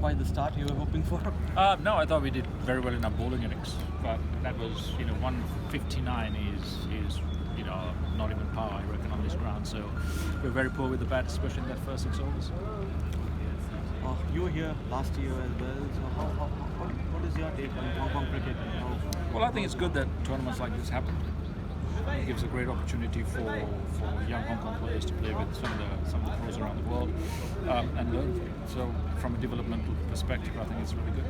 quite the start you were hoping for? No, I thought we did very well in our bowling innings, but that was 159 is not even par, I reckon, on this ground. So we're very poor with the bat, especially in that first 6 overs. You were here last year as well. So what is your take on Hong Kong cricket? Well, I think it's good that tournaments like this happen. It gives a great opportunity for young Hong Kong players to play with some of the pros around the world and learn. So from a developmental perspective, I think it's really good.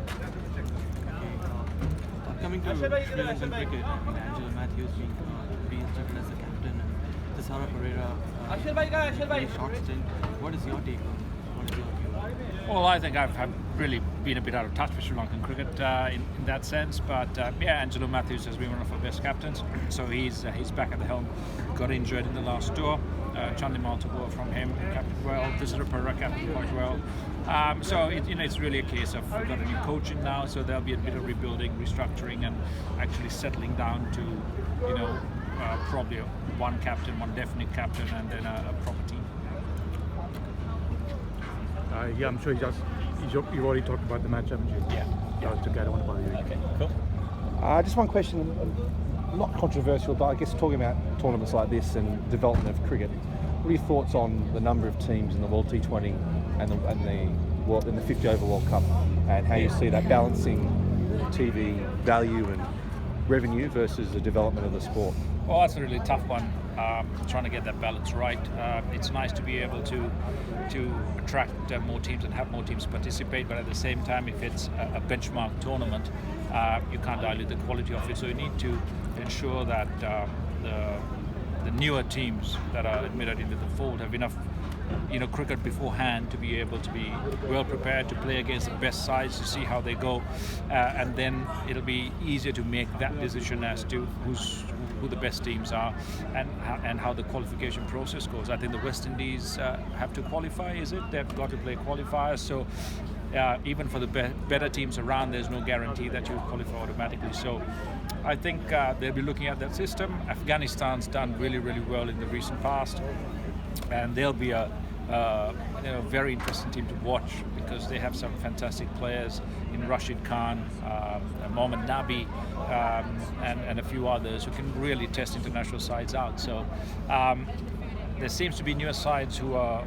Coming to Sri Lankan cricket, Angelo Matthews being reinstated as the captain and Tisara Pereira very short stint. What is your take on what is your view? Well, I think I've really been a bit out of touch with Sri Lankan cricket in that sense, but Angelo Matthews has been one of our best captains, so he's back at the helm. Got injured in the last tour. Chandimal took over from him, captained well. Tisara Pereira captained quite well. So it's really a case of we've got a new coach in now, so there'll be a bit of rebuilding, restructuring, and actually settling down to probably one captain, one definite captain, and then a proper team. Yeah, I'm sure you've already talked about the match, haven't you? Yeah. It's okay, I don't want to bother you. Okay, cool. Just one question, not controversial, but I guess talking about tournaments like this and development of cricket, what are your thoughts on the number of teams in the World T20 and the 50 over World Cup, and how you see that balancing TV value and revenue versus the development of the sport? Well, that's a really tough one. Trying to get that balance right. It's nice to be able to attract more teams and have more teams participate, but at the same time, if it's a benchmark tournament, you can't dilute the quality of it. So you need to ensure that the newer teams that are admitted into the fold have enough cricket beforehand to be able to be well prepared to play against the best sides, to see how they go, and then it'll be easier to make that decision as to who the best teams are and how the qualification process goes. I think the West Indies have to qualify, is it? They've got to play qualifiers, so even for the better teams around, there's no guarantee that you qualify automatically. So I think they'll be looking at that system. Afghanistan's done really, really well in the recent past, and they'll be a very interesting team to watch because they have some fantastic players in Rashid Khan, Mohammad Nabi, and a few others who can really test international sides out. So there seems to be newer sides who are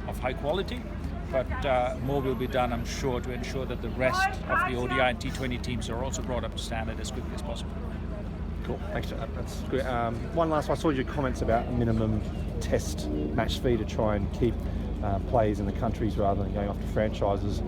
of high quality, but more will be done, I'm sure, to ensure that the rest of the ODI and T20 teams are also brought up to standard as quickly as possible. Cool, thanks. That's good. One last one, I saw your comments about a minimum test match fee to try and keep players in the countries rather than going off to franchises.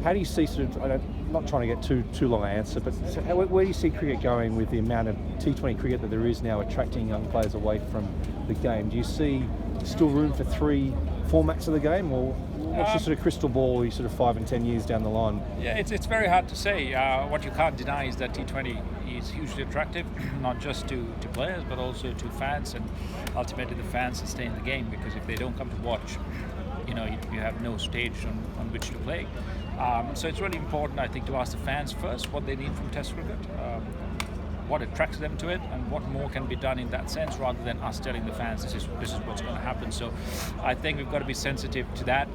How do you see I'm not trying to get too long an answer, but where do you see cricket going with the amount of T20 cricket that there is now attracting young players away from the game? Do you see still room for 3 formats of the game, or what's your sort of crystal ball, you sort of 5 and 10 years down the line? Yeah, it's very hard to say. What you can't deny is that T20 is hugely attractive, not just to players, but also to fans, and ultimately the fans that stay in the game, because if they don't come to watch, you have no stage on which to play. So it's really important, I think, to ask the fans first what they need from Test cricket, what attracts them to it, and what more can be done in that sense, rather than us telling the fans this is what's going to happen. So I think we've got to be sensitive to that.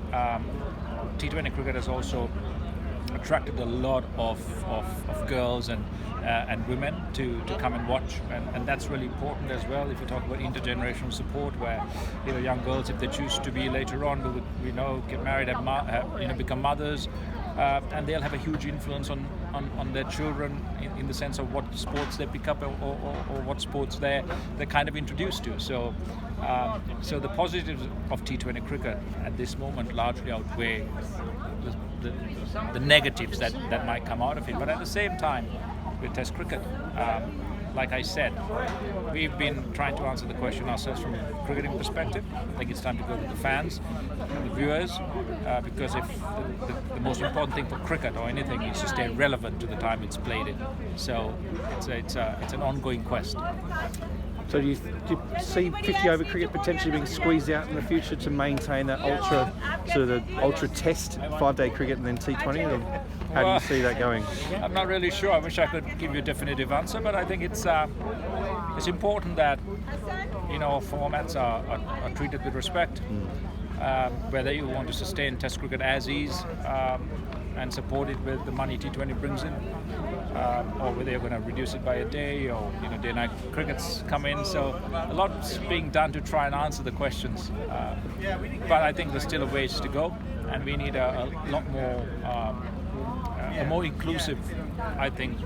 T20 cricket has also attracted a lot of girls and women to come and watch, and that's really important as well. If you talk about intergenerational support, where young girls, if they choose to be later on, get married, become mothers, and they'll have a huge influence on their children in the sense of what sports they pick up or what sports they're kind of introduced to. So the positives of T20 cricket at this moment largely outweigh the negatives that might come out of it. But at the same time, with Test cricket, like I said, we've been trying to answer the question ourselves from a cricketing perspective. I think it's time to go to the fans and the viewers, because if the most important thing for cricket or anything is to stay relevant to the time it's played in. So it's an ongoing quest. So do you see 50 over cricket potentially being squeezed out in the future to maintain that ultra test 5-day cricket and then T20? Or how do you see that going? I'm not really sure. I wish I could give you a definitive answer, but I think it's important that formats are treated with respect. whether you want to sustain Test cricket as is and support it with the money T20 brings in, or whether you're going to reduce it by a day, or day-night crickets come in. So a lot's being done to try and answer the questions, but I think there's still a ways to go, and we need a lot more, a more inclusive, I think,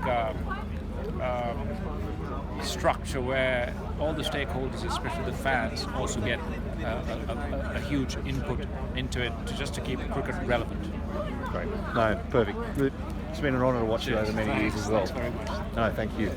structure where all the stakeholders, especially the fans, also get a huge input into it to keep cricket relevant. Great. No, perfect. It's been an honour to watch you over many years as well. Thanks very much. No, thank you.